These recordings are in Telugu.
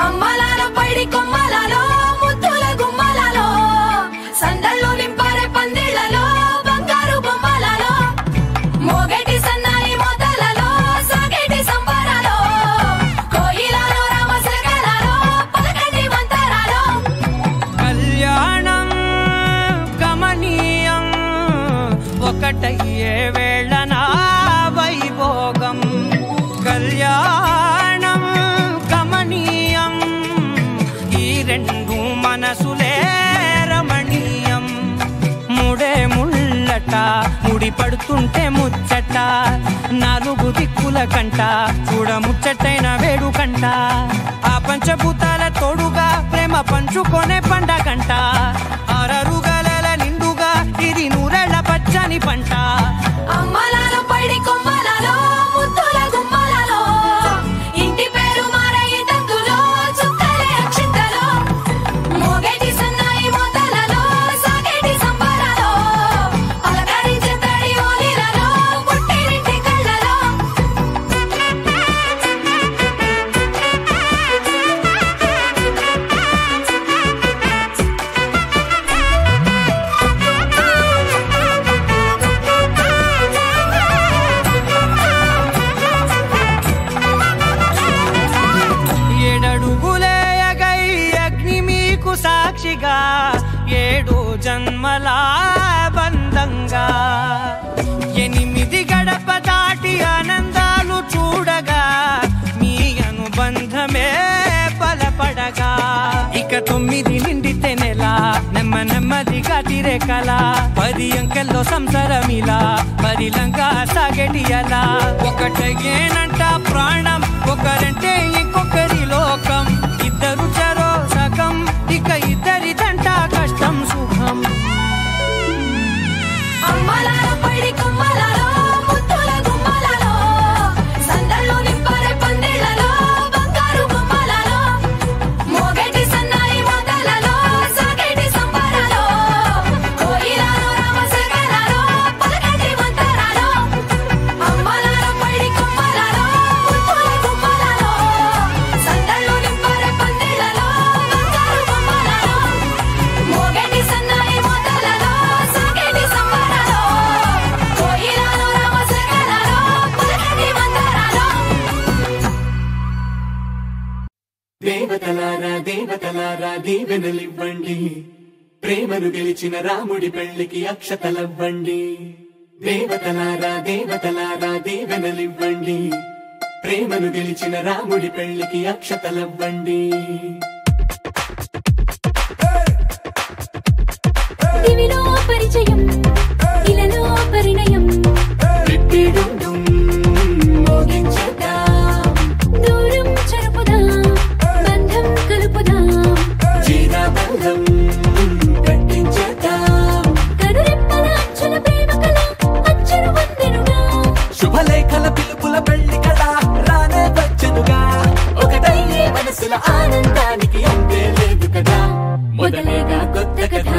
అమ్మలాలో పైడి కొమ్మలలో ముద్దుల గుమ్మలలో సందళ్ళు నింపారే పందిళ్లలో బంగారు బొమ్మలలో మోగేటి సన్నాయి మోతలలో సాగేటి సంబరాలో కోయిలలో రామశకలలో పలకటి మంతరాలో కళ్యాణం గమనీయం ఒకటయ్యే వేళనా వైభోగం కళ్యాణం గమనీయం ఈ రెండు మనసులే రమణీయం ముడే ముళ్ళట ముడి పడుతుంటే ముచ్చట నాలుగు దిక్కుల కంట చూడ ముచ్చటైన వేడుకంట ఆ పంచభూతాల తోడుగా ప్రేమ పంచుకొనే పండగంట ఆరరుగల నిండుగా ఇది నూరెళ్ళ పచ్చని పంట అమ్మలాలో పైడి కొమ్మలలో ముద్దుల గుమ్మలలో ఇంటి పేరు మారయి తంతులో చుక్కలే అక్షింతలో మోగేటి సన్నాయి మోతలలో సాగేటి సంబరాలో పలకరించే తడి ఓలిలలో పుట్టినింటి కళ్ళలో ఏడడుగులేయగై అగ్ని మీకు సాక్షిగా ఏడు జన్మల బంధంగా 8 గడప దాటి ఆనందాలు చూడగా మీ అనుబంధమే బలపడగా ఇక 9 నిండితే నెల నెమ్మదిగా తిరే కల 10 అంకెల్లో సంసారమిలా పరిలంగా సాగేటి అలా ఒకటేనంట ప్రాణం ఒకరంటే ఇంకొకరి లోకం ఇద్దరు చరో సగం ఇక ఇద్దరిదంట కష్టం సుఖం అమ్మలాలో పైడి కొమ్మలలో ముద్దుల గుమ్మలలో సందళ్ళు నింపారే పందిళ్లలో బంగారు బొమ్మలలో మోగేటి సన్నాయి మోతలలో సాగేటి సంబరాలో కోయిలలో రామశకలలో పలకటి మంతరాలో అమ్మలాలో పైడి కొమ్మలలో ముద్దుల గుమ్మలలో సందళ్ళు నింపారే పందిళ్లలో బంగారు బొమ్మలలో మోగేటి సన్నాయి మోతలలో సాగేటి సంబరాలో కోయిలలో రామశకలలో పలకటి మంతరాలో దేవతలారా దేవతలారా దీవెనలివ్వండి ప్రేమను గెలిచిన రాముడి పెళ్లికి అక్షతలవ్వండి దేవతలారా దేవతలారా దీవెనలివ్వండి ప్రేమను గెలిచిన రాముడి పెళ్లికి అక్షతలవ్వండి దివిలో పరిచయం ఇలలో పరిణయం రిట్టిడుండుం మోగించేద్దాం దూరం చెరుపుదాం బంధం కలుపుదాం జీరాబంధం కట్టించేద్దాం కనురెప్పల అచ్చుల ప్రేమ కళ అచ్చులు వందెనుగా శుభలేఖల పిలుపుల పెళ్లి కదా రానే వచ్చనుగా ఒకటయ్యే మనసుల ఆనందానికి అంతే లేదు కదా మొదలేగా కొత్త కథ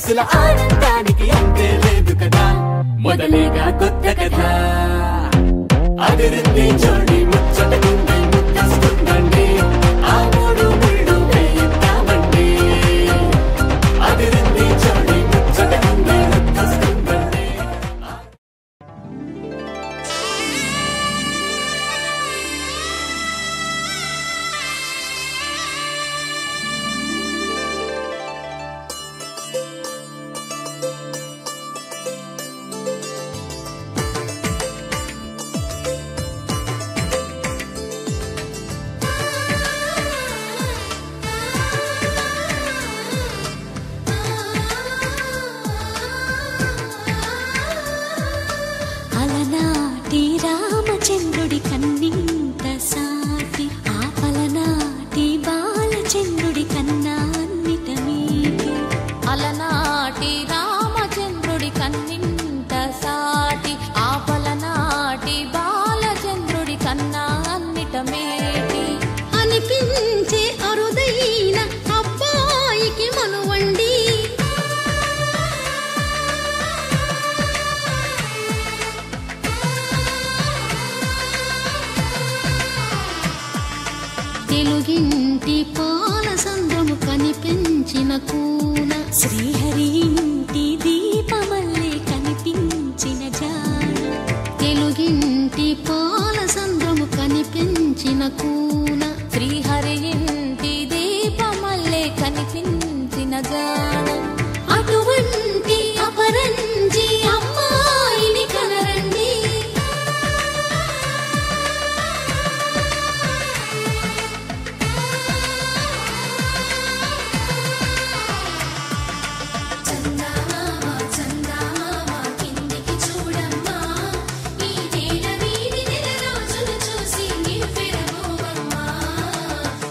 మనసుల ఆనందానికి అంతే లేదు కదా మొదలేగా కొత్త కథ అదిరింది జోడి ముచ్చటకుంది ముద్దస్తుందండి ఆ మూడు ముళ్ళు వేయిద్దామండి అదిరింది జోడి ముచ్చటకుంది ముద్దస్తుందండి అలనాటి రామచంద్రుడి కన్నింత సాటి ఆపలనాటి బాలచంద్రుడి కన్నా అన్నిట మీటి అలనాటి రామచంద్రుడి కన్నింత సాటి ఆపలనాటి బాలచంద్రుడి కన్నా అన్నిట మేటి అనిపించే అరుదైన అబ్బాయికి మనువండి తెలుగింటి పాలసంద్రము కనిపించిన కూన శ్రీహరి ఇంటి దీపమల్లే కనిపించిన జాడ తెలుగింటి పాలసంద్రము కనిపించిన కూన శ్రీహరి ఇంటి దీపమల్లే కనిపించిన జాడ అటువంటి అపరంజి అమ్మాయిని కనరండి చందమామ చందమామ కిందికి చూడమ్మా ఈ నేల వీడి నెల రోజులు చూసి నివ్వెరబోవమ్మా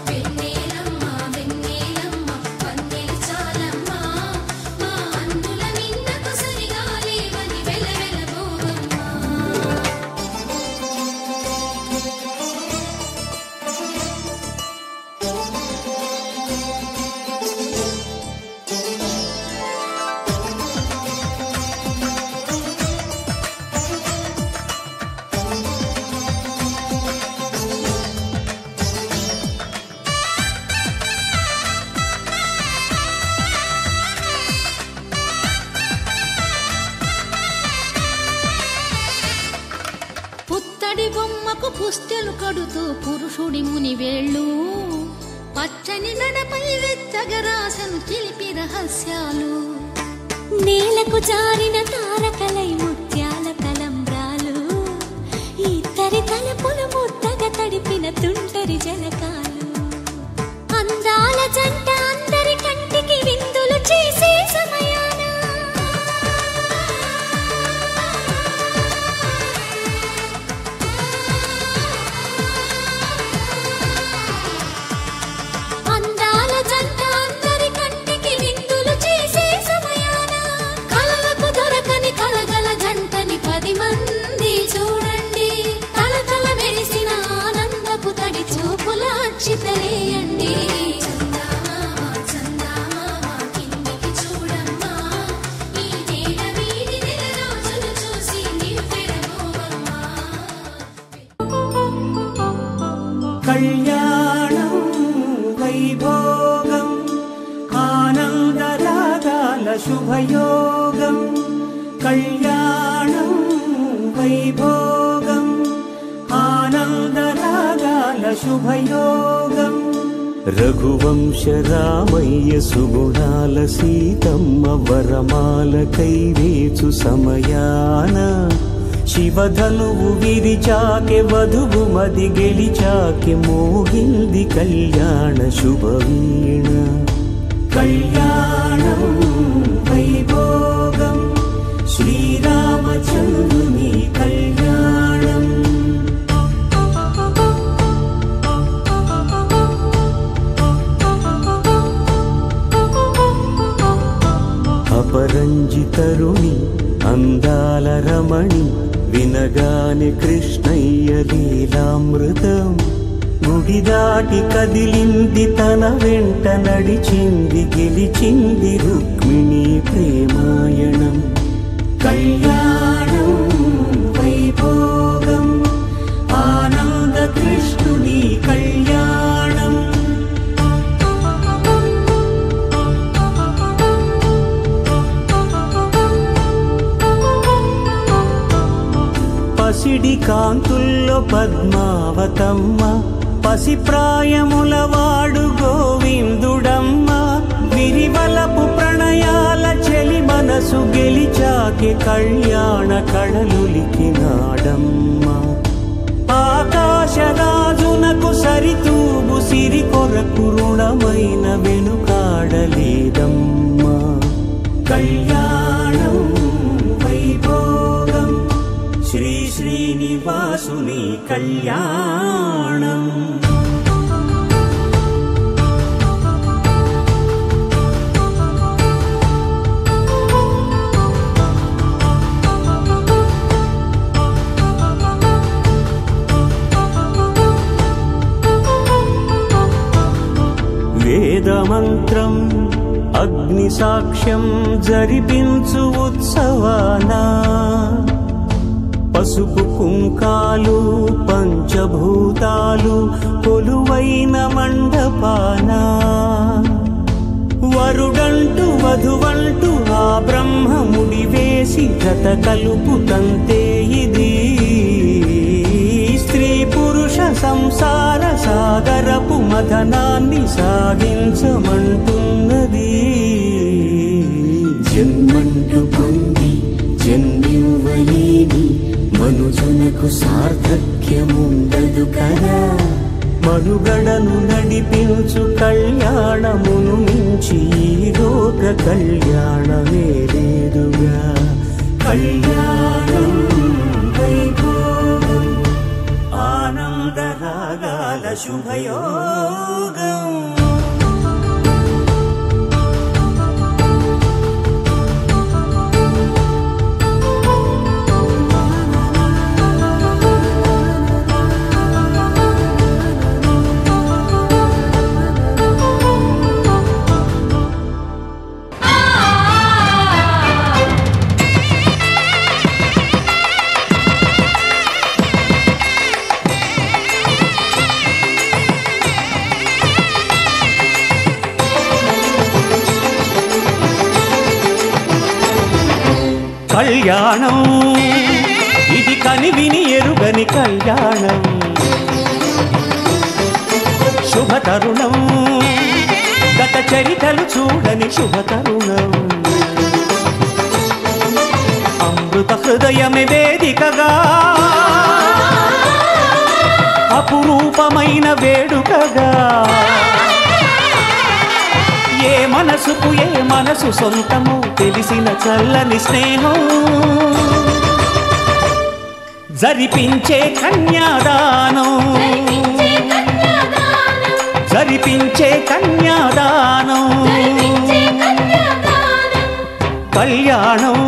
వెన్నెలమ్మ వెన్నెలమ్మ వన్నెలు చాలమ్మా మా అందుల నిన్నకు సరిగా లేవని వెలవెలబోవమ్మా పుత్తడి బొమ్మకు పుస్తెలు కడుతూ పురుషుడి ముని వేళ్ళు పచ్చని నడపై వెచ్చగరాసను చిలిపి రహస్యాలు నేలకు జారిన తారకలై ముత్యాల తలంబ్రాలు ఇద్దరి తలపులు ముద్దగా తడిపిన తుంటరి జలకాలు అందాల జంట అందరి కంటికి విందులు చేసే సమయాన అందాల జంట అందరి కంటికి విందులు చేసే సమయాన కలలకు దొరకని కలగల జంటని 10 మంది చూడండి తలతల మెరిసిన ఆనందపు తడి చూపుల అచ్చితలేయండి చందమామ చందమామ కిందికి చూడమ్మా ఈ నేల వీడి నెల రోజులు చూసి నివ్వెరబోవమ్మా కళ్యాణం వైభోగం ఆనందరాగాల శుభయోగం కళ్యాణం వైభోగం ఆనందరాగాల శుభయోగం రఘువంశ రామయ్య సుగుణాల సీతమ్మ వరమాల కైవేచు సమయాన శివధనువు విరిచాకె వధువు మది గెలిచాకె మోగింది కళ్యాణ శుభవీణ కళ్యాణం వైభోగం శ్రీరామచంద్రుని కళ్యాణం అపరంజి తరుణి అందాల రమణి వినగానే కృష్ణయ్య లీలామృతం గుడి దాటి కదిలింది తన వెంట నడిచింది గెలిచింది రుక్మిణీ ప్రేమాయణం. కళ్యాణం వైభోగం ఆనంద కృష్ణుని కళ్యాణం. పసిడి కాంతుల్లో పద్మావతమ్మ పసిప్రాయముల వాడు గోవిందుడమ్మ. విరివలపు ప్రణయాల చెలి మనసు గెలిచాకే కళ్యాణ కళలులికినాడమ్మ. ఆకాశరాజునకు సరితూబు సిరి కొరకు రుణమైన వెనుకాడలేదమ్మా. కళ్యాణం వైభోగం శ్రీ శ్రీనివాసుని కళ్యాణం. వేదమంత్రం అగ్ని సాక్ష్యం జరిపించు ఉత్సవానా. పసుపు కుంకాలు పంచభూతాలు కొలువైన మండపానా. వరుడంటూ వధువంటూ ఆ బ్రహ్మముడి వేసి జత కలుపు తంతే ఇది. స్త్రీ పురుష సంసార సాగరపు మథనాన్ని సాగించమంటున్నది. జన్మంటూ పొంది జన్మివ్వలేని మనుజునకు సార్థక్యముండదు కదా. మనుగడను నడిపించు కళ్యాణమును మించి ఈ లోక కళ్యాణమే లేదుగా. కళ్యాణం వైభోగం ఆనంద రాగాల శుభయోగం. కళ్యాణం ఇది కనివిని ఎరుగని కళ్యాణం. శుభతరుణం గత చరితలు చూడని శుభతరుణం. అమృత హృదయమే వేదికగా అపురూపమైన వేడుకగా. ఏ మనసుకు ఏ మనసు సొంతము తెలిసిన చల్లని స్నేహం. జరిపించే కన్యాదానం జరిపించే కన్యాదానం. కళ్యాణం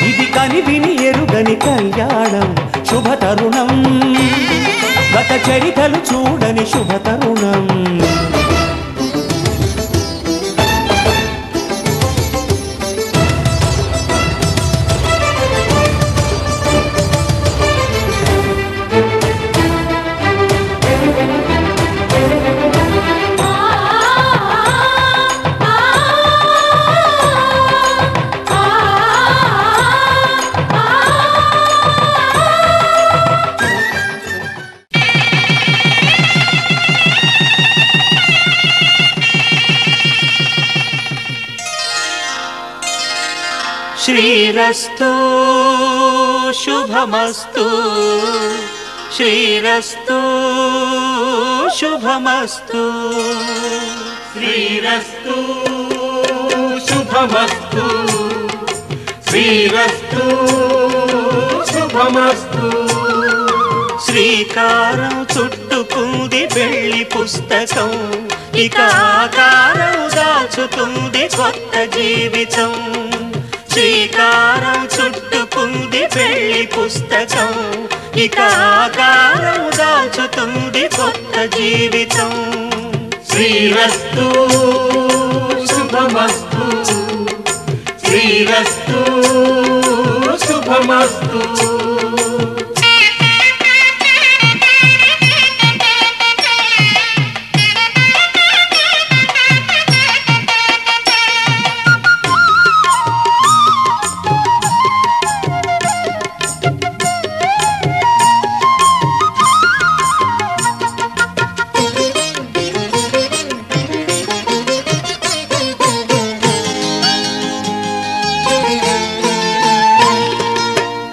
ఇది కనివిని ఎరుగని కళ్యాణం. శుభతరుణం గత చరితలు చూడని శుభతరుణం. శ్రీరస్తు శుభమస్తు శ్రీరస్తు శుభమస్తు శ్రీరస్తు శుభమస్తు శ్రీరస్తు శుభమస్తు. శ్రీకారం చుట్టుకుంది వెళ్లి పుస్తకం. ఇక ఆకారం దాచుతుంది కొత్త జీవితం. శ్రీకారం చుట్టుకుంది పెళ్లి పుస్తకం, ఇక ఆకారం దాచుతుంది కొత్త జీవితం. శ్రీరస్తు శుభమస్తు, శ్రీరస్తు శుభమస్తు.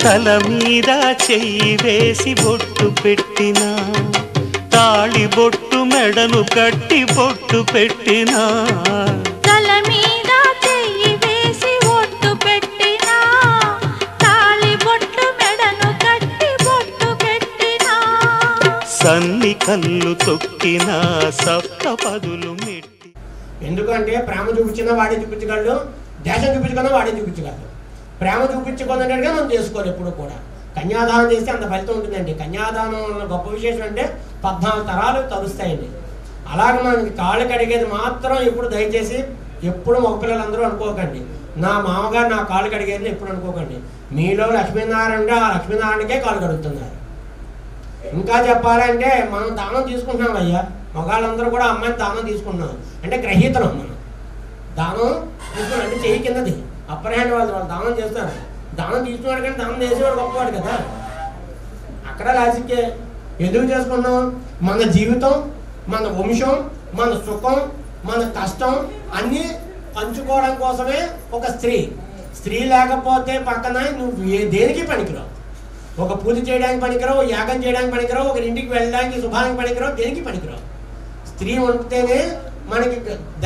తల మీద చెయ్యి వేసి బొట్టు పెట్టినా, తాళి బొట్టు మెడను కట్టి బొట్టు పెట్టినా, తల మీద చెయ్యి వేసి బొట్టు పెట్టినా, తాళి బొట్టు మెడను కట్టి బొట్టు పెట్టినా, సన్ని కళ్ళు తొక్కినా సప్తపదులు మెట్టి. ఎందుకంటే ప్రేమ చూపించిన వాడే చూపించగలడు, దేశం చూపించుకున్న వాడే చూపించగలడు. ప్రేమ చూపించుకున్నట్టుగా మనం చేసుకోవాలి ఎప్పుడు కూడా. కన్యాదానం చేస్తే అంత ఫలితం ఉంటుందండి. కన్యాదానం వల్ల గొప్ప విశేషం అంటే 14 తరాలు తరుస్తాయండి. అలాగే మనకి కాళ్ళు కడిగేది మాత్రం ఎప్పుడు దయచేసి ఎప్పుడు మగపిల్లలందరూ అనుకోకండి, నా మామగారు నా కాళ్ళు కడిగేది ఎప్పుడు అనుకోకండి. మీలో లక్ష్మీనారాయణ ఉంటే ఆ లక్ష్మీనారాయణకే కాళ్ళు కడుగుతున్నారు. ఇంకా చెప్పాలంటే మనం దానం తీసుకుంటున్నాం అయ్యా, మగాళ్ళందరూ కూడా అమ్మాయిని దానం తీసుకుంటున్నాం అంటే గ్రహీతనం. మనం దానం తీసుకున్నాం అంటే చెయ్యి కిందది, అప్పర్ హ్యాండ్ వాళ్ళు దానం చేస్తారు. దానం తీసుకున్నాడు కానీ దానం చేసేవాడు గొప్పవాడు కదా. అక్కడ లాజిక్కే. ఎందుకు చేసుకున్నాం? మన జీవితం, మన వంశం, మన సుఖం, మన కష్టం అన్నీ పంచుకోవడం కోసమే ఒక స్త్రీ. స్త్రీ లేకపోతే పక్కన నువ్వు దేనికి పనికిరావు. ఒక పూజ చేయడానికి పనికిరావు, యాగం చేయడానికి పనికిరావు, ఒక ఇంటికి వెళ్ళడానికి శుభానికి పనికిరావు, దేనికి పనికిరావు. స్త్రీ ఉంటేనే మనకి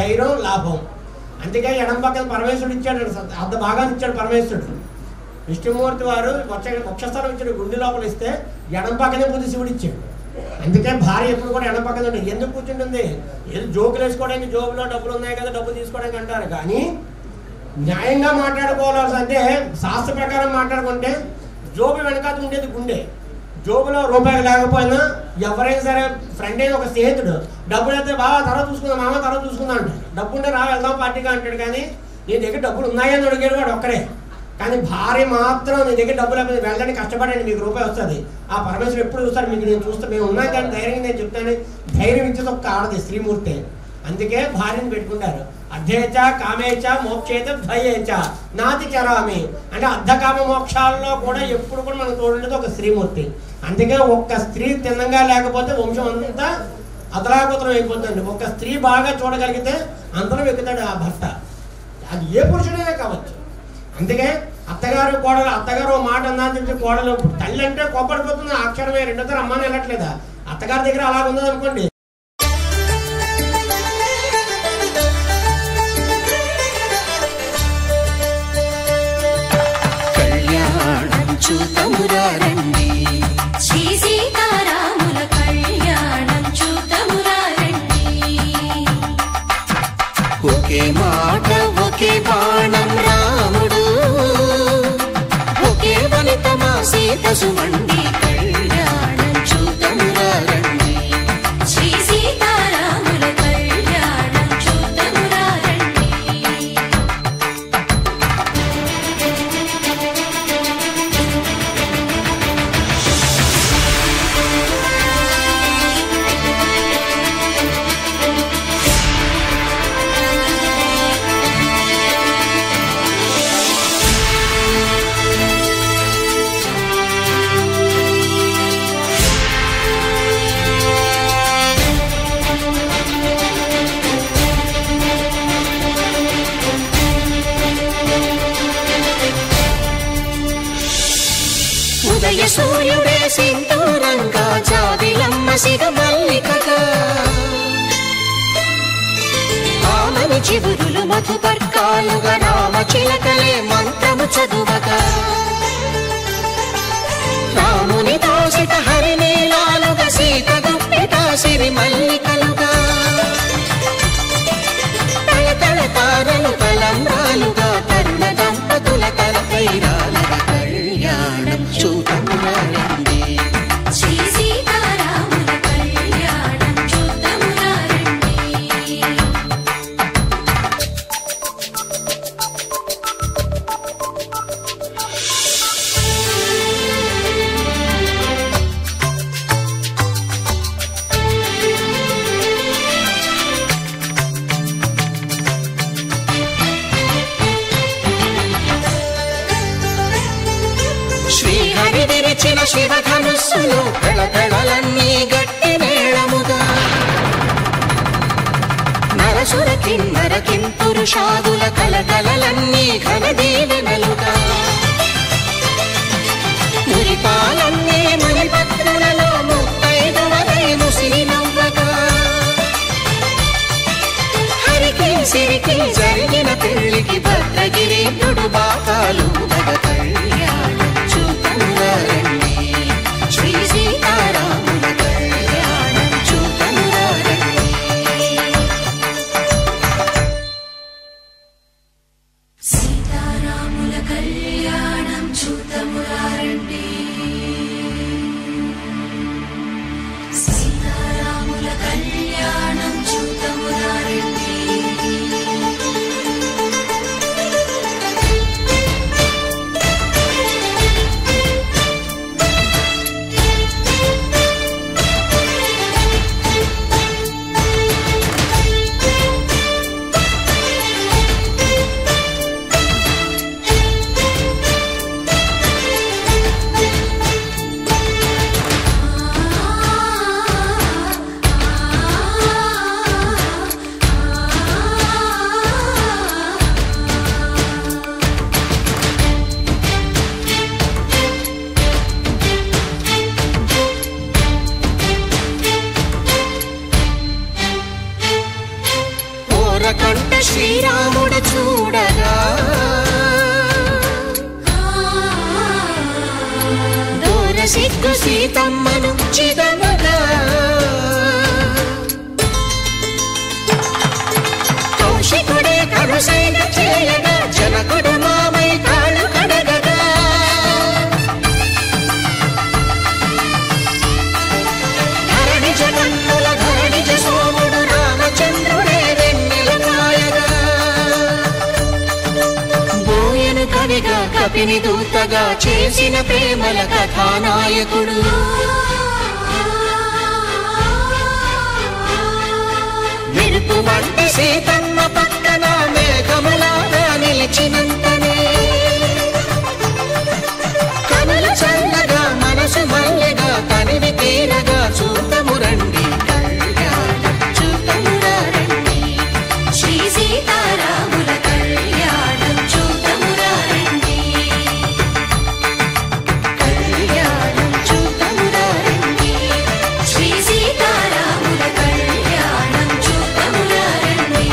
ధైర్యం, లాభం. అందుకే ఎడం పక్కన పరమేశ్వరుడు ఇచ్చాడు, అంత బాగా ఇచ్చాడు పరమేశ్వరుడు. విష్ణుమూర్తి వారు వక్షస్థలం ఇచ్చాడు, గుండె లోపల ఇస్తే ఎడం పక్కనే పూజ శివుడు ఇచ్చాడు. అందుకే భార్య ఎప్పుడు కూడా ఎడం పక్కన ఉంటుంది. ఎందుకు కూర్చుంటుంది? ఏదో జోకులు వేసుకోవడానికి, జోబులో డబ్బులు ఉన్నాయి కదా డబ్బులు తీసుకోవడానికి అంటారు. కానీ న్యాయంగా మాట్లాడుకోవాల్సి అంటే శాస్త్ర ప్రకారం మాట్లాడుకుంటే జోబు వెనకాల ఉండేది గుండె. జోబులో రూపాయలు లేకపోయినా ఎవరైనా సరే ఫ్రెండ్ అయిన ఒక స్నేహితుడు డబ్బులు అయితే బాగా తర్వాత చూసుకుందాం, మామ తర్వాత చూసుకుందాం అంటాడు. డబ్బు ఉంటే రా వెళ్దాం పార్టీగా అంటాడు. కానీ నీ దగ్గర డబ్బులు ఉన్నాయని అడిగాడు వాడు ఒక్కడే. కానీ భార్య మాత్రం నీ దగ్గర డబ్బులు అయిపోయింది వెళ్ళడానికి కష్టపడండి, మీకు రూపాయి వస్తుంది. ఆ పరమేశ్వరుడు ఎప్పుడు చూస్తారు, మీకు నేను చూస్తే మేము ఉన్నాం కానీ ధైర్యంగా నేను చెప్తాను. ధైర్యం ఇచ్చేది ఒక్క ఆడది శ్రీమూర్తి. అందుకే భార్యను పెట్టుకుంటారు. అర్ధేచ కామేచ మోక్షేత ద్వయేచ నాతి చరామి అంటే అర్ధకామ మోక్షాల్లో కూడా ఎప్పుడు కూడా మనకు తోడుండేది ఒక శ్రీమూర్తి. అందుకే ఒక్క స్త్రీ తిన్నంగా లేకపోతే వంశం అంతా అతలాకుతలం అయిపోతుంది. ఒక స్త్రీ బాగా చూడగలిగితే అందరం ఎక్కుతాడు ఆ భర్త, అది ఏ పురుషుడైనా కావచ్చు. అందుకే అత్తగారు కోడలు, అత్తగారు మాట అన్నా చెప్పి కోడలు, తల్లి అంటే కోపడిపోతుంది ఆ అక్షరమే, రెండోసారి అమ్మాని వెళ్ళట్లేదా. అత్తగారి దగ్గర అలా ఉన్నది అనుకోండి. చూతమురారండి శ్రీ సీతారాముల కళ్యాణం చూతమురారండి. ఒకే మాట ఒకే బాణం రాముడు, ఒకే వనిత మా సీత సుమండి కళ్యాణం చూతమురారండి. శ్రీ సీతారాముల కళ్యాణం చూతమురారండి. ఉదయ సూర్యుడే సింధూరంగా జాబిలమ్మ సిగ మల్లికగా, ఆమని చిగురులు మధుపర్కాలుగా రామ చిలకలే మంత్రము చదువగా, రాముని దోసిట హరినీలాలుగా సీత గుప్పిట సిరి మల్లికలుగా, తల తల తారలు తలంబ్రాలుగా తరుణ దంపతుల చూతమురారండి. శ్రీ సీతారాముల కళ్యాణం చూద్దామురా రండి. శ్రీహరి విరిచిన శివధనుస్సులు పెళపెళలన్నీ గట్టి మేళముగా నరసుర కిన్నర కింపురుషాదుల కలకలలన్నీ ఘనదీవెనలుగా మురిపాలన్నీ మణిపత్రులలో ముత్తైదువలై ముసిరి నవ్వగా హరికి సిరికి జరిగిన పెళ్లికి భద్రగిరీంద్రుడు బాకాలు కళ్యాణం చూతమురారండి. శ్రీ సీతారాముల కళ్యాణం చూతమురారండి. సీతారాముల కళ్యాణం చూద్దామురా రండి. సీతారాముల కళ్యాణం చూద్దామురా రండి. ఓరకంట శ్రీరాముడు చూడగా దూర సిగ్గు సీతమ్మను చిదమగా కౌశికుడే కరుసైన చేయగా జనకుడు మామై కాళ్ళు కడగగా ధరణి జగన్నుల ధరణిజ సోముడు రామచంద్రుడే వెన్నెల కాయగా బోయను కవిగా కపిని దూతగా చేసిన ప్రేమల కథానాయకుడు మెరుపు వంటి సీతమ్మ పక్కన మేఘములాగా నిలిచినంతనే కనులు చల్లగా మనసు మల్లెగా తనివి తీరగా చూతమురండి. కళ్యాణం చూతమురారండి. శ్రీ సీతారాముల కళ్యాణం చూద్దామురా రండి. కళ్యాణం చూతమురారండి. శ్రీ సీతారాముల కళ్యాణం చూద్దామురా రండి.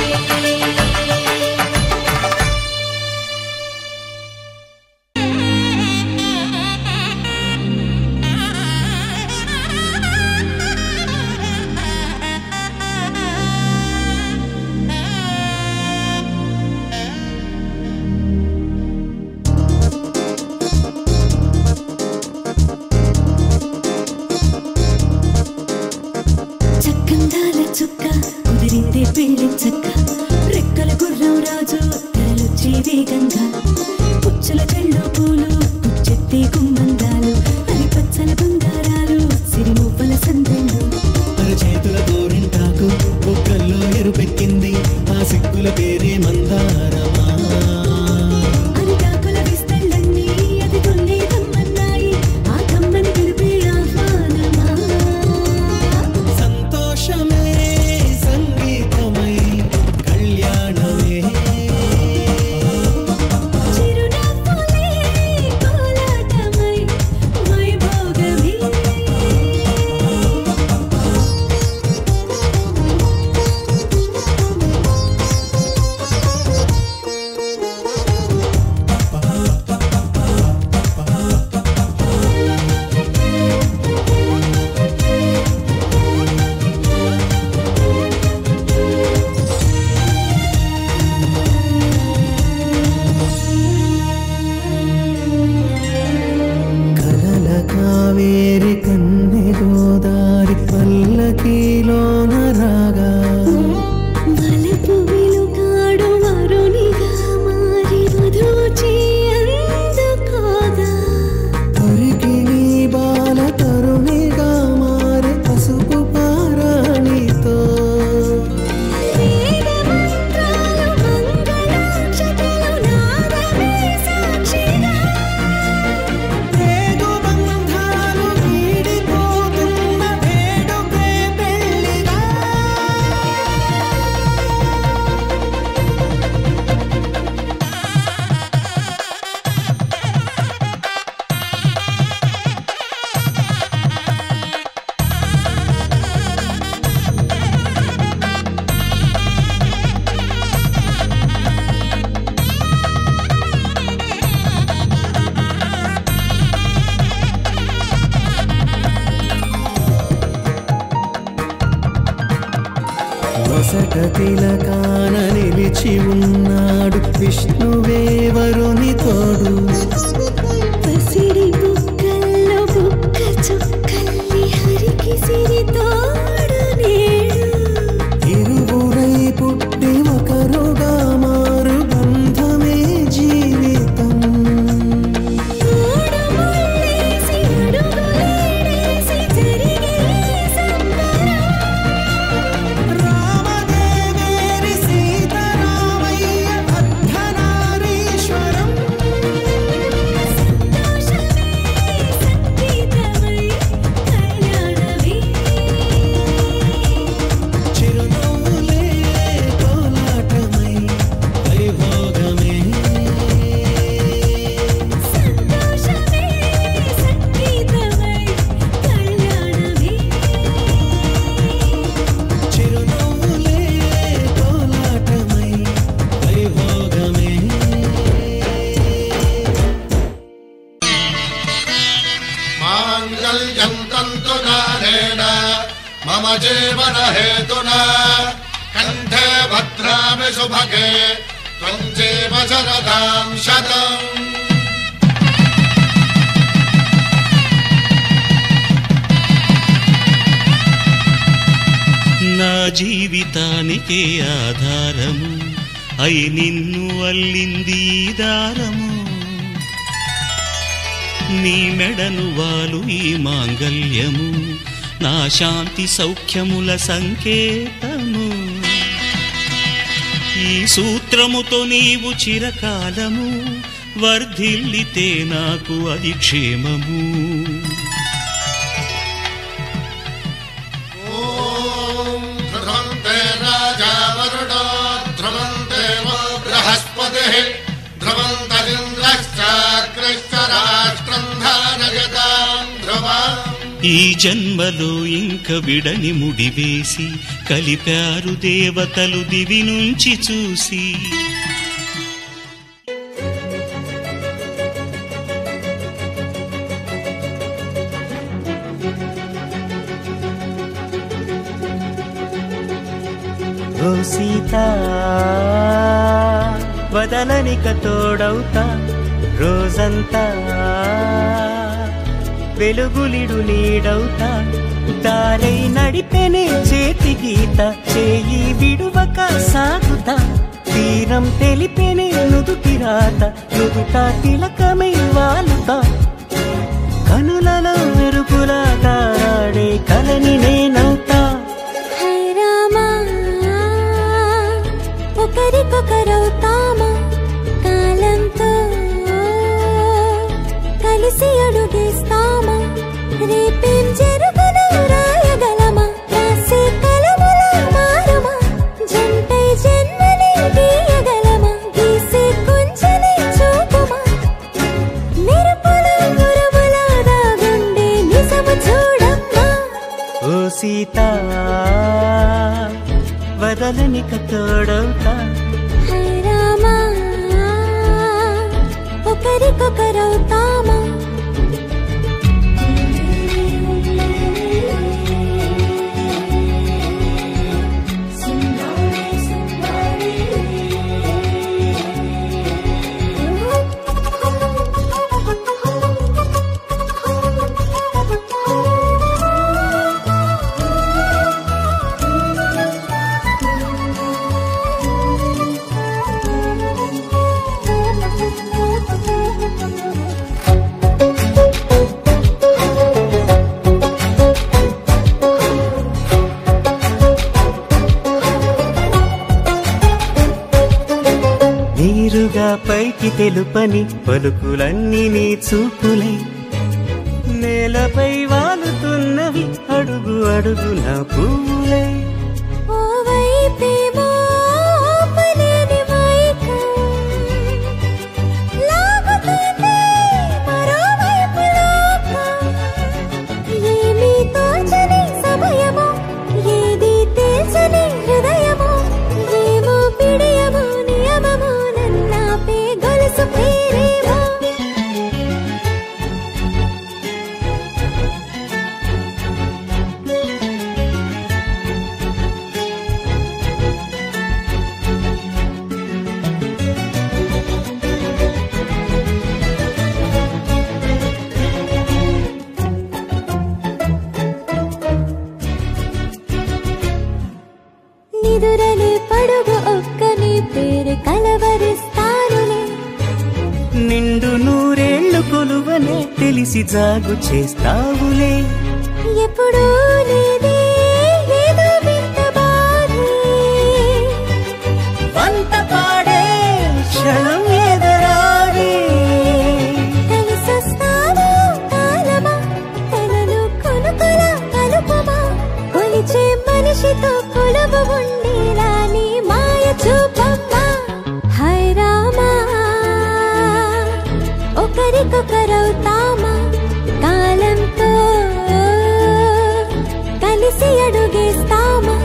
అలసట తిలకాన నిలిచి ఉన్నాడు విష్ణువే వరుని తోడు. పసిడి బుక్కల్లో బుక్క చుక్కల్లి హరికి సిరి తోడు నేడు. ఇరువురై పుట్టి ఒకరుగా మారు బంధమే జీవితం. మూడు ముళ్ళేసి అడుగులేసి జరిగే సంబరం. రామదేవేరి సీతారామయ్య అర్ధనారీశ్వరం. సంతోషమే సంగీతమై కళ్యాణమే. చిరునవ్వులే కోలాటమై వైభోగమే. సంతోషమే సంగీతమై కళ్యాణమే. చిరునవ్వులే కోలాటమై వైభోగమే. మాంగళ్యం తంతునానేన మమ జీవన హేతునా కంఠే భద్రామి శుభగే త్వం జీవ శరదాం శతం. నా జీవితానికే ఆధారము అయి నిన్ను అల్లింది ఈ దారము. నీ మెడను వాలు ఈ మాంగల్యము నా శాంతి సౌఖ్యముల సంకేతము. ఈ సూత్రముతో నీవు చిరకాలము వర్ధిల్లితే నాకు అది క్షేమము. ఓం ధ్రువంతే రాజా వరుణో ధ్రువంతే వో బృహస్పతిః ధ్రువంతరింద్రశ్చాగ్రశ్చ రాష్ట్రం ధారయతాం ధ్రువం. ఈ జన్మలో ఇంక విడని ముడివేసి కలిపారు దేవతలు దివి నుంచి చూసి. ఓ సీతా వదలనిక తోడవుతా రోజంతా వెలుగులిడు నీడవుతా. దారై నడిపెనే చేతి గీత చేయి విడువక సాగుతా. తీరం తెలిపెనే నుదుటి రాత నుదుట తిలకమై వాలుతా. కనులలో మెరుపులా తారాడే కలని నేనవుతా. హై రామా ఒకరికొకరవుతామా కాలంతో కలిసి అడుగేస్తామా. రేపేం జరుగునో రాయగలమా రాసే కలముల మారమా. జంటై జన్మని గీయగలమా గీసే కొంచెని చూపుమా. మెరుపుల మురముల దాగుండే నిజము చూడమ్మా. ఓ సీతా వదలనిక తోడవుతా. హై రామా ఒకరికొకరవుతామా. నీరుగా పైకి తెలుపని పలుకులన్నీ నీ చూపులై నేలపై వాలుతున్నవి అడుగు అడుగున పూలై. ఓ వైపేమో ఆపలేని మైకం లాగుతుంది మరోవైపు లోకం. ఏమీ తోచని సమయమో ఏది తేల్చని హృదయమో ఏమో పిడియమో నియమమో నన్నాపే గొలుసు పేరేమో. తెలిసి జాగు చేస్తావులే. ఎప్పుడూ లేదే ఏదో వింత బాధే, వంత పాడే క్షణం ఎదురాడే. కలిసొస్తావా కాలమా, తనను కొనుకొలా కలుపుమా, కొలిచే మనిషితో కొలువు ఉండేలా నీ మాయ చూపమ్మా. హై రామా, ఒకరికొకరవుతామా, కాలంతో కలిసి అడుగేస్తామా.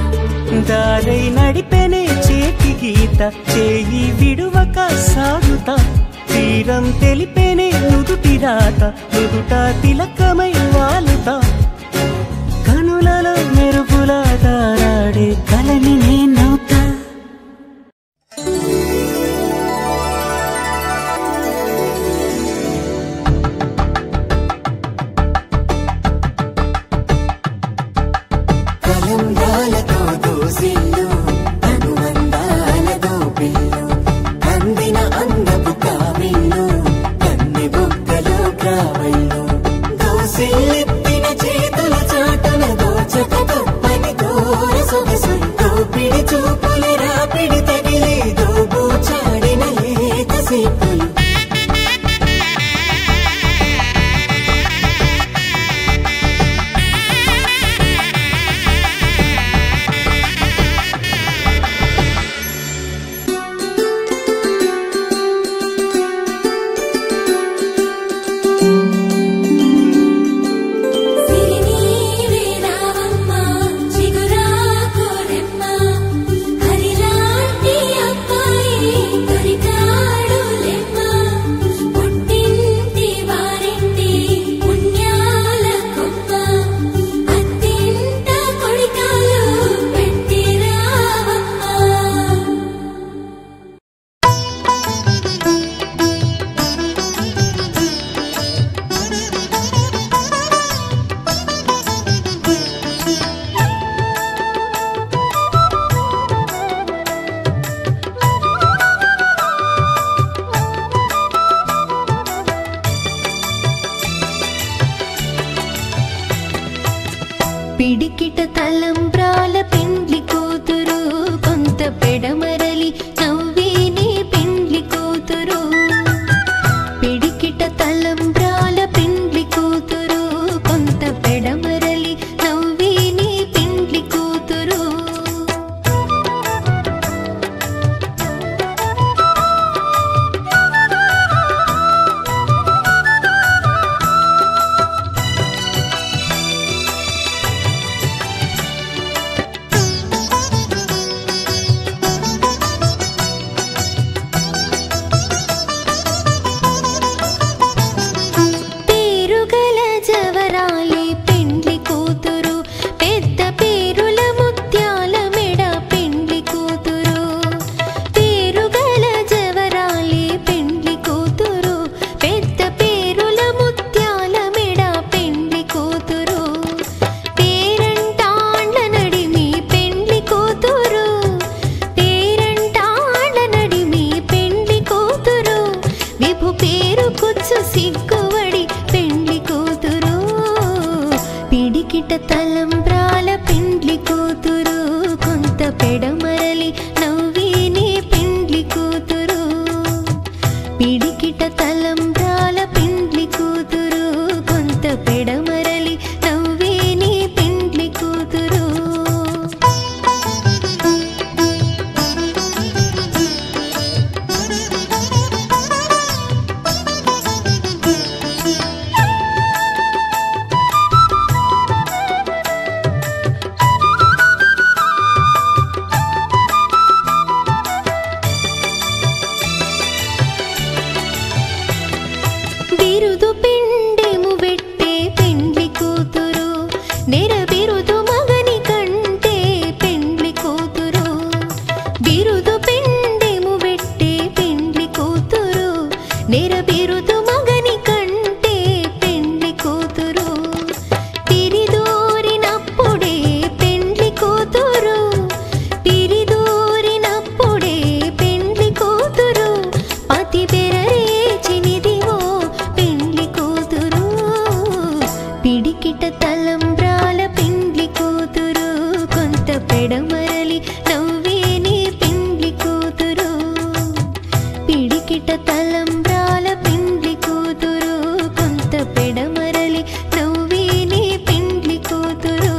దారై నడిపెనే చేతి గీత, చేయి విడువక సాగుతా. తీరం తెలిపేనే నుదుటి రాత, నుదుట తిలకమై వాలుతా. కనులలో మెరుగులా తారాడే కలని నేనవుతా. కలంగాలతో దోసిల్లు అనువందాలతో పిల్లు, అందిన అందపు కావిళ్ళు కన్నె బొక్కలు గ్రావళ్ళు, దోసిల్లెత్తిన చేతుల చాటున దోచక తప్పని దూర సొగసుంటూ పిడి చూపుల రాపిడి తగిలి దోబూచాడిన లేత సేపులు. సిరినీవే రావమ్మ, చిగురాకు రెమ్మ, హరిలాంటి అబ్బాయి దొరికాడు లెమ్మ. పుట్టింటి వారింటి పుణ్యాల కొమ్మ, అత్తింట కొడికాలు పెట్టి రావమ్మ. పిడికిట తలంబ్రాల పెండ్లి కూతురు, కొంత పెడమరలి నవ్వేనే పెండ్లి కూతురు. పిడికిట తలంబ్రాల పెండ్లి కూతురు, కొంత పెడమరలి నవ్వేనే పెండ్లి కూతురు. పేరుగల జవరాలి పెండ్లి కూతురు, పెద్ద పేరుల ముత్యాల మెడ పెండ్లి కూతురు. పేరుగల జవరాలి పెండ్లి కూతురు, పెద్ద పేరుల ముత్యాల మెడ పెండ్లి కూతురు. పేరంటాండ్ల నడిమి పెండ్లి కూతురు, పేరంటాండ్ల నడిమి పెండ్లి కూతురు. విభు పేరు కుచ్చు సిగ్గువడి పెండ్లి కూతురు. పిడికిట తలంబ్రాల పెండ్లి కూతురు, కొంత పెడమరలి నవ్వేనే పెండ్లి కూతురు. పిడికిట తలంబ్రాల పెండ్లి కూతురు, కొంత పెడమరలి నవ్వేనే పెండ్లి కూతురు. పిడికిట తలంబ్రాల పెండ్లి కూతురు కొంత పెడమరలి నవ్వే నీ పెండ్లి కూతురు పిడికిట తలంబ్రాల పెండ్లి కూతురు కొంత పెడమరలి నవ్వే నీ పెండ్లి కూతురు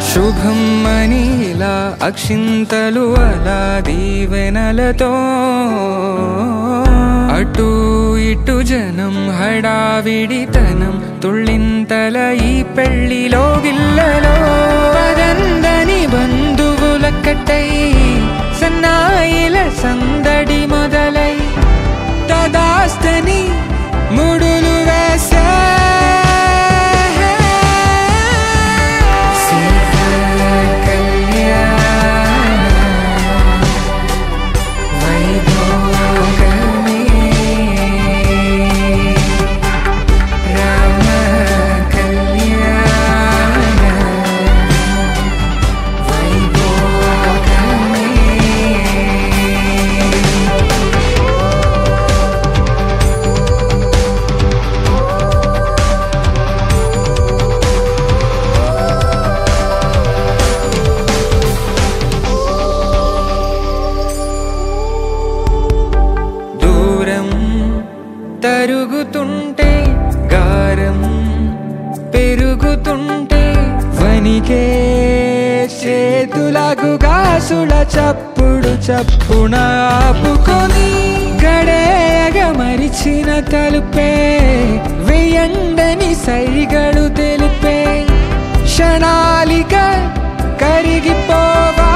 శుభం మనీలా అక్షింతలు అలా దీవెనలతో అటు ఇటు జనం హడావిడితనం తుళ్ళింతల ఈ పెళ్లిలో గిల్లలో పదందని బంధువులక్కటై సన్నాయిల సందడి మొదలై తదాస్తని ముడులు వేసే తరుగుతుంటే గారం పెరుగుతుంటే వనికే చేతులకు గాసుల చప్పుడు చప్పున ఆపుకొని గడేయగ మరిచిన తలుపే వేయండని సైగడు తెలిపే క్షణాలిక కరిగిపోవా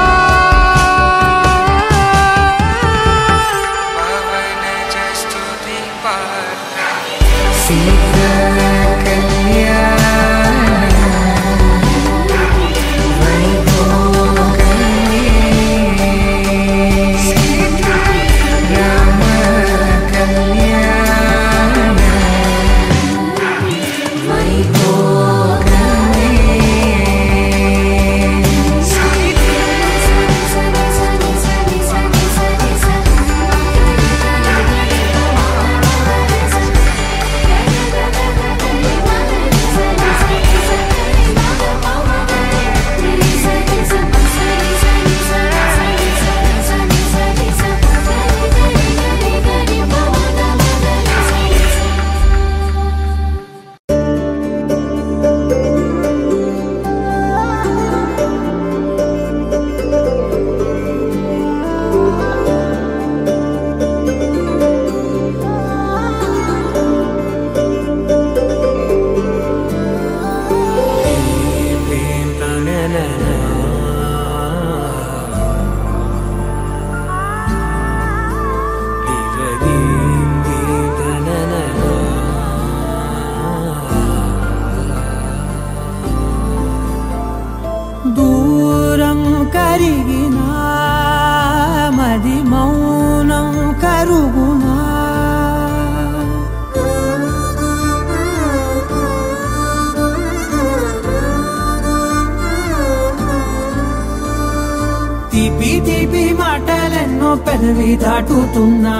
పెదవి దాటుతున్నా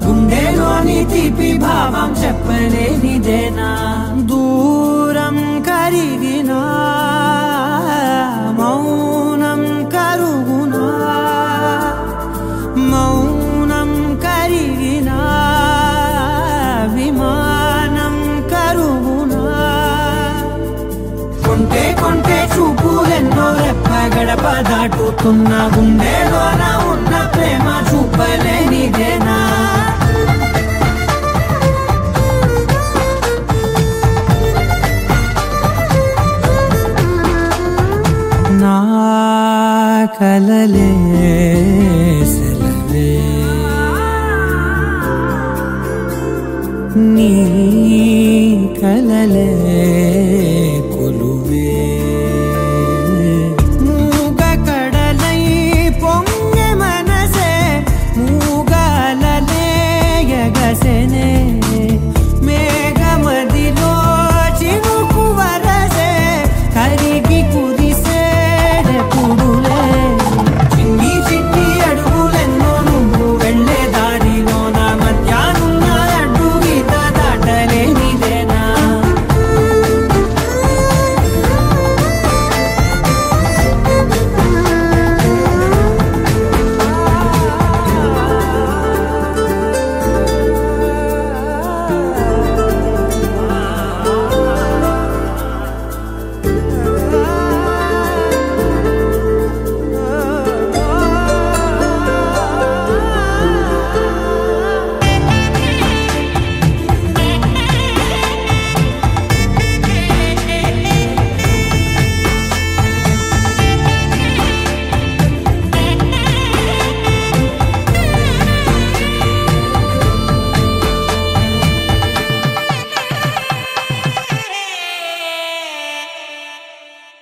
గుండెలోని తీపి భావం చెప్పలేనిదేనా దూరం కరిగినా మౌనం కరుగునా మౌనం కరిగినా విమానం కరుగునా కొంటే కొంటే చూపులెన్నో రెప్ప గడప దాటుతున్నా గుండెలోన ఉన్న ప్రేమ చూపలేనిదేనా నా కలలే సెలవే నీ కలలే కొలువే మూగ కడలై పొంగె మనసే మూగలలే ఎగసెనే మేఘమదిలో చినుకు వరసే కరిగి కుదిసేడెప్పుడులే చిన్ని చిన్ని అడుగులెన్నో నువ్వు వెళ్ళే దారిలో నా మధ్యాహ్నం అడ్డు గీత దాటలేనిదేనా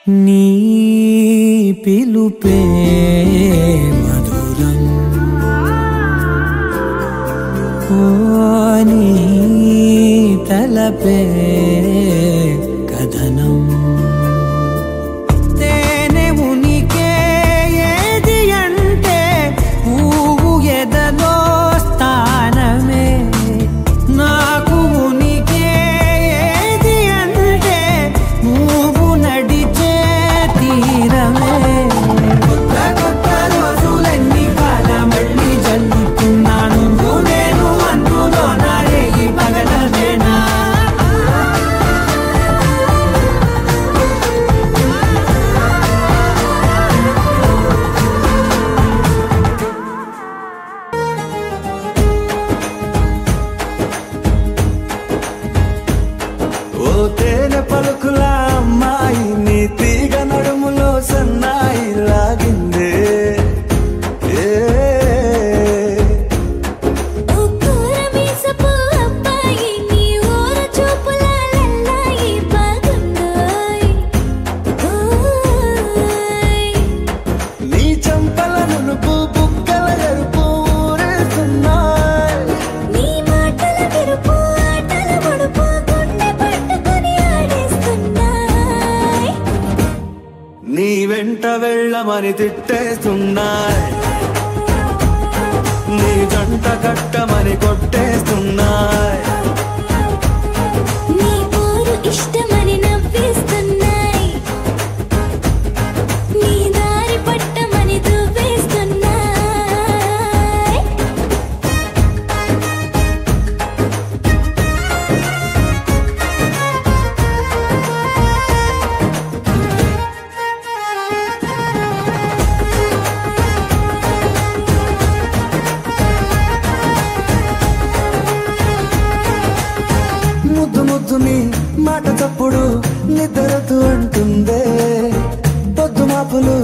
నీ పిలుపే మధురం ఓ నీ తలపే కథనం తేనె ఉనికే ఏది అంటే పువ్వు ఎదలో స్థానమే నాకు ఉనికే ఏది అంటే నువ్వు నడిచే తీరమే కొత్త కొత్త రోజులన్నీ కాల మళ్ళీ జల్లుతున్నాను నేను అందులో నా రేగి పగలవేనా ఓ తేనె పలుకుల అమ్మాయి నీ తీగ నడుములో సన్నాయి లాగిందే ఏ ఓ కూరమీసపు అబ్బాయి నీ ఊర చూపుల లల్లాయి బాగుందోయ్ ఓయ్ నీ చంపల నునుపు బుగ్గల ఎరుపు ఊరేస్తున్నాయి నీ మాటల విరుపు ఆటల ముడుపు గుండె పట్టుకొని ఆడేస్తున్నాయ్ నీ వెంట వెళ్ళమని తిట్టేస్తున్నాయి నీ జంట కట్టమని కొట్టేస్తున్నాయి నీ పోరు ఇష్టమని నవ్వేస్తున్నాయ్ నీ దారి పట్టమని దువ్వేస్తున్నాయ్ ముద్దు ముద్దు నీ మాట తప్పుడు నిద్రతు అంటుందే పొద్దు మాపులు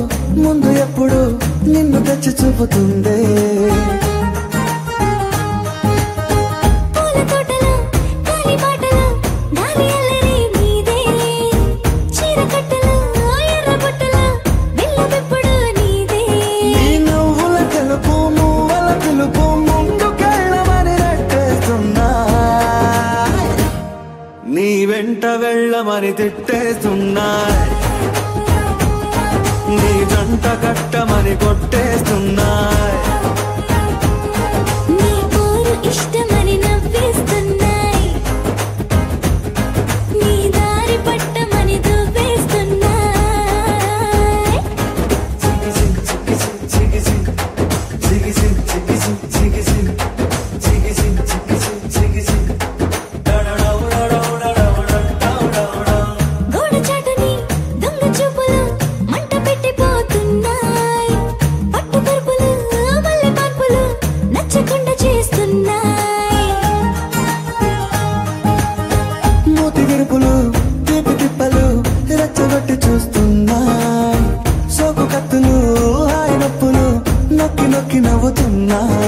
ముందు ఎప్పుడు నిన్ను తెచ్చి చూపుతుందే పూల తోటలో గాలి బాటలో గాలి అల్లరి నీదే చీర కట్టలో ఎర్ర బుట్టలో బిల్ల విప్పుడు నీదే నీ నువ్వుల తెలుపు నువ్వుల పిలుపు ముందుకెళ్ళమని నెట్టేస్తున్నా నీ వెంట వెళ్ళమని తిట్టేస్తున్నాయి నీ జంట కట్టమని కొట్టేస్తున్నాయి ఇష్టమని నవ్విస్తున్నాయి నీ దారి పట్టమని దువ్వేస్తున్నాయి గోడ చాటని దొంగ చూపులు మంట పెట్టిపోతున్నాయి పట్టు పరుపులు మల్లె మార్పులు నచ్చకుండా చేస్తున్నాయి మూతి విరుపులు తీపి తిప్పలు రెచ్చగొట్టి చూస్తున్నాయి సోకు కత్తులు హాయి నొప్పులు నొక్కి నొక్కి నవ్వుతున్నాయి